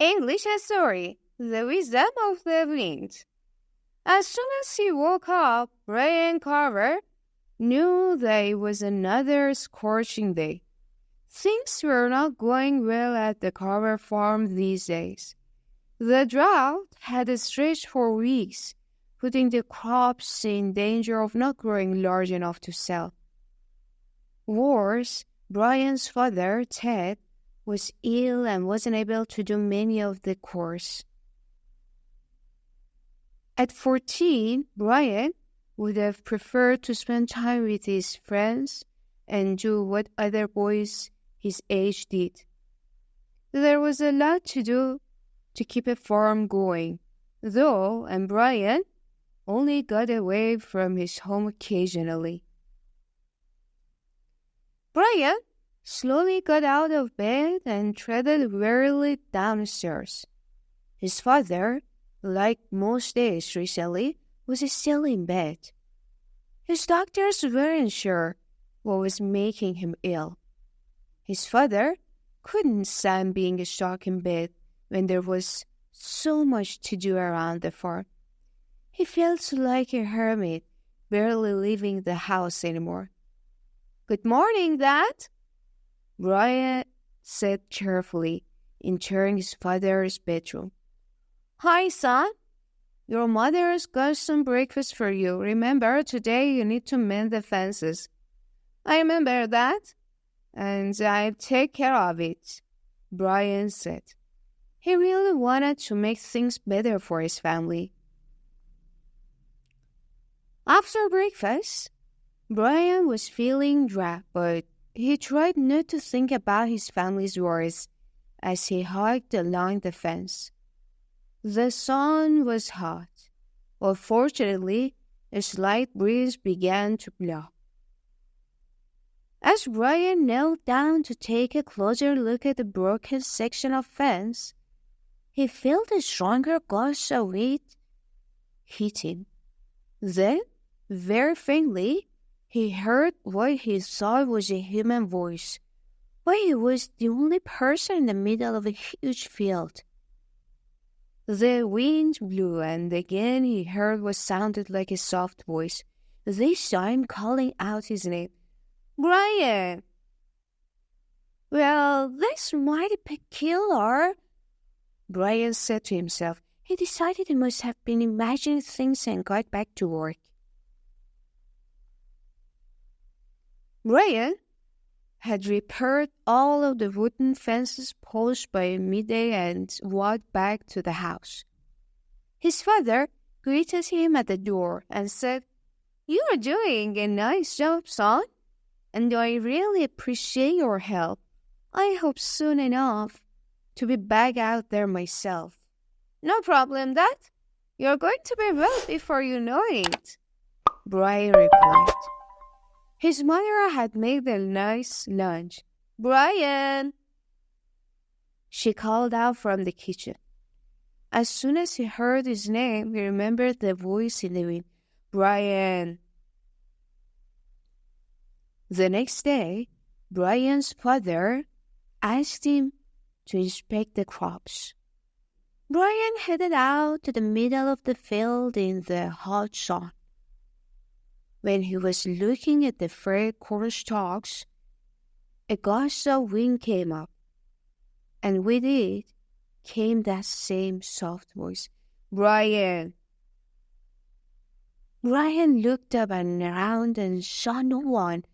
English story, The Wisdom of the Wind. As soon as he woke up, Brian Carver knew that it was another scorching day. Things were not going well at the Carver farm these days. The drought had stretched for weeks, putting the crops in danger of not growing large enough to sell. Worse, Brian's father, Ted, was ill and wasn't able to do many of the chores. At 14, Brian would have preferred to spend time with his friends and do what other boys his age did. There was a lot to do to keep a farm going, though, and Brian only got away from his home occasionally. Brian slowly got out of bed and treaded wearily downstairs. His father, like most days recently, was still in bed. His doctors weren't sure what was making him ill. His father couldn't stand being stuck in bed when there was so much to do around the farm. He felt like a hermit, barely leaving the house anymore. "Good morning, Dad," Brian said cheerfully, entering his father's bedroom. "Hi, son. Your mother's got some breakfast for you. Remember, today you need to mend the fences." "I remember that, and I'll take care of it," Brian said. He really wanted to make things better for his family. After breakfast, Brian was feeling drab, but he tried not to think about his family's worries as he hiked along the fence. The sun was hot, but fortunately, a slight breeze began to blow. As Brian knelt down to take a closer look at the broken section of fence, he felt a stronger gust of wind hit him. Then, very faintly, he heard what he thought was a human voice, but he was the only person in the middle of a huge field. The wind blew, and again he heard what sounded like a soft voice, this time calling out his name. "Brian!" "Well, that's mighty peculiar," Brian said to himself. He decided he must have been imagining things and got back to work. Brian had repaired all of the wooden fences posts by midday and walked back to the house. His father greeted him at the door and said, "You're doing a nice job, son, and I really appreciate your help. I hope soon enough to be back out there myself." "No problem, Dad. You're going to be well before you know it," Brian replied. His mother had made a nice lunch. "Brian!" she called out from the kitchen. As soon as he heard his name, he remembered the voice in the wind. "Brian!" The next day, Brian's father asked him to inspect the crops. Brian headed out to the middle of the field in the hot sun. When he was looking at the frayed corn stalks, a gust of wind came up, and with it came that same soft voice, "Brian!" Brian looked up and around and saw no one.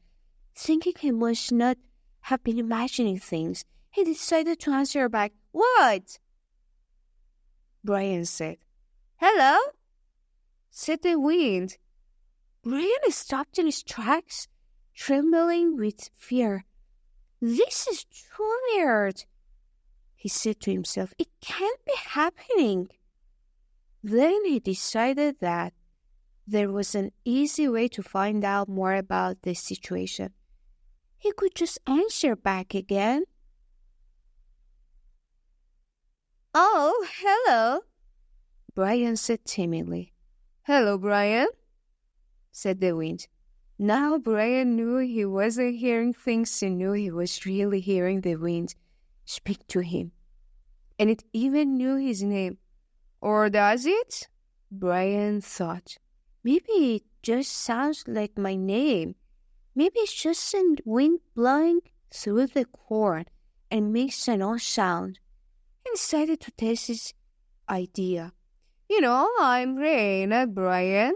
Thinking he must not have been imagining things, he decided to answer back, "What?" Brian said. "Hello?" said the wind. Brian stopped in his tracks, trembling with fear. "This is too weird," he said to himself. "It can't be happening." Then he decided that there was an easy way to find out more about the situation. He could just answer back again. "Oh, hello," Brian said timidly. "Hello, Brian," said the wind. Now Brian knew he wasn't hearing things. He knew he was really hearing the wind speak to him. And it even knew his name. Or does it? Brian thought. Maybe it just sounds like my name. Maybe it's just a wind blowing through the corn and makes an odd sound. He decided to test his idea. I'm Ray, not Brian,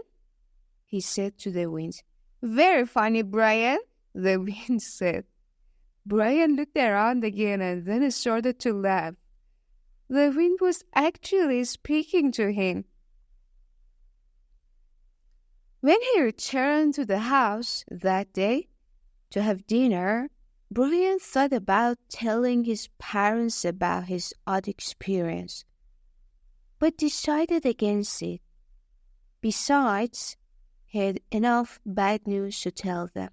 he said to the wind. Very funny, Brian, the wind said. Brian looked around again and then started to laugh. The wind was actually speaking to him. When he returned to the house that day to have dinner, Brian thought about telling his parents about his odd experience, but decided against it. Besides, he had enough bad news to tell them.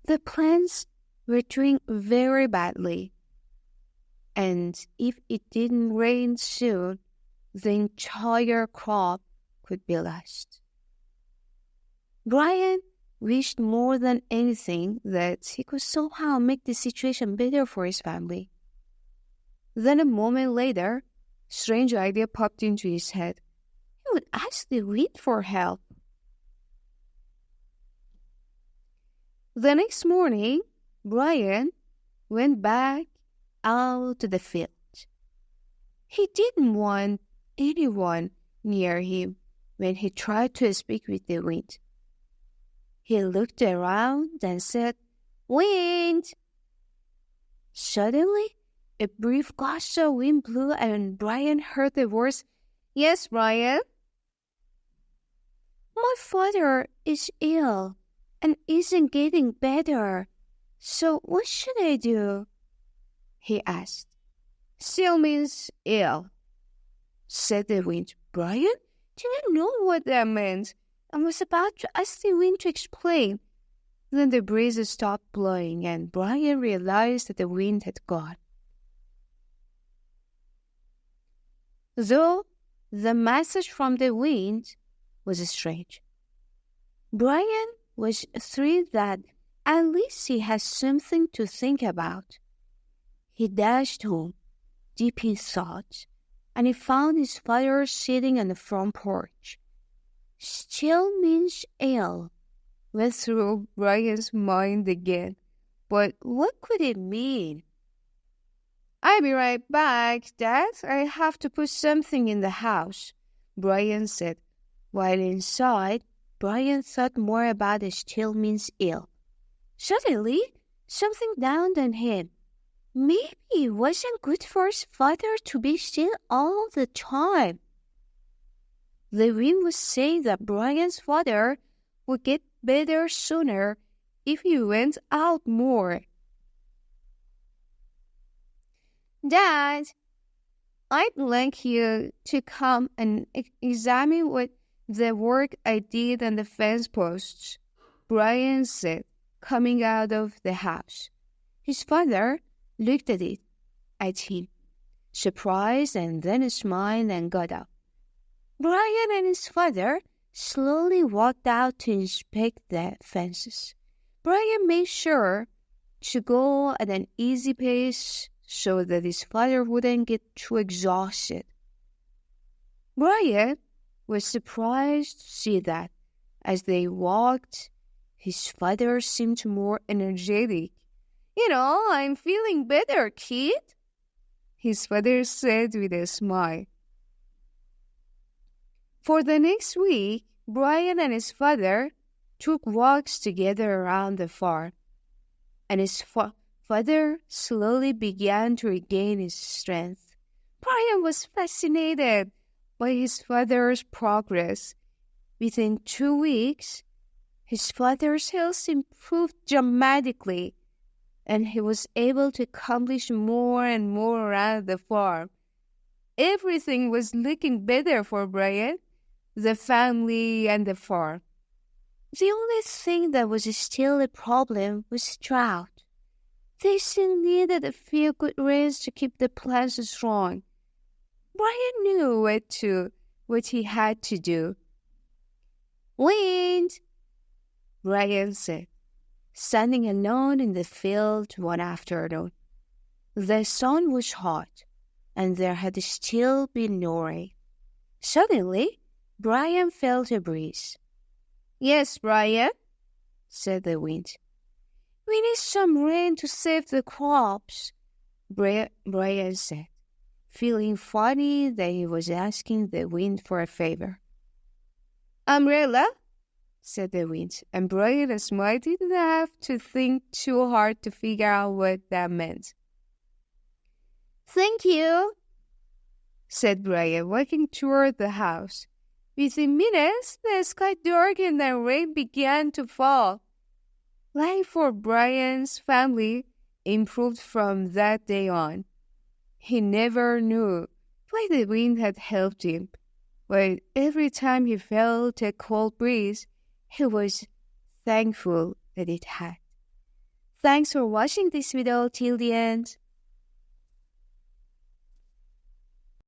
The plants were doing very badly, and if it didn't rain soon, the entire crop could be lost. Brian wished more than anything that he could somehow make the situation better for his family. Then a moment later, a strange idea popped into his head. He would ask the wind for help. The next morning, Brian went back out to the field. He didn't want anyone near him when he tried to speak with the wind. He looked around and said, "Wind!" Suddenly, a brief gust of wind blew and Brian heard the words, "Yes, Brian?" "My father is ill and isn't getting better. So what should I do?" he asked. "Still means ill," said the wind. Brian didn't know what that meant and was about to ask the wind to explain. Then the breeze stopped blowing and Brian realized that the wind had gone. Though the message from the wind was strange, Brian was thrilled that at least he had something to think about. He dashed home, deep in thought, and he found his father sitting on the front porch. "Still means ill," went through Brian's mind again. But what could it mean? "I'll be right back, Dad. I have to put something in the house," Brian said. While inside, Brian thought more about the still means ill. Suddenly, something dawned on him. Maybe it wasn't good for his father to be still all the time. The wind was saying that Brian's father would get better sooner if he went out more. "Dad, I'd like you to come and examine what the work I did on the fence posts," Brian said, coming out of the house. His father looked at him, surprised, and then smiled and got up. Brian and his father slowly walked out to inspect the fences. Brian made sure to go at an easy pace so that his father wouldn't get too exhausted. Brian was surprised to see that, as they walked, his father seemed more energetic. "I'm feeling better, kid," his father said with a smile. For the next week, Brian and his father took walks together around the farm, and his father slowly began to regain his strength. Brian was fascinated by his father's progress. Within 2 weeks, his father's health improved dramatically, and he was able to accomplish more and more around the farm. Everything was looking better for Brian, the family, and the farm. The only thing that was still a problem was drought. They still needed a few good rains to keep the plants strong. Brian knew what he had to do. "Wind," Brian said, standing alone in the field one afternoon. The sun was hot, and there had still been no rain. Suddenly, Brian felt a breeze. "Yes, Brian," said the wind. "We need some rain to save the crops," Brian said, feeling funny that he was asking the wind for a favor. "Umbrella?" said the wind, and Brian smiled didn't have to think too hard to figure out what that meant. "Thank you," said Brian, walking toward the house. Within minutes, the sky darkened and rain began to fall. Life for Brian's family improved from that day on. He never knew why the wind had helped him, but every time he felt a cold breeze, he was thankful that it had. Thanks for watching this video till the end.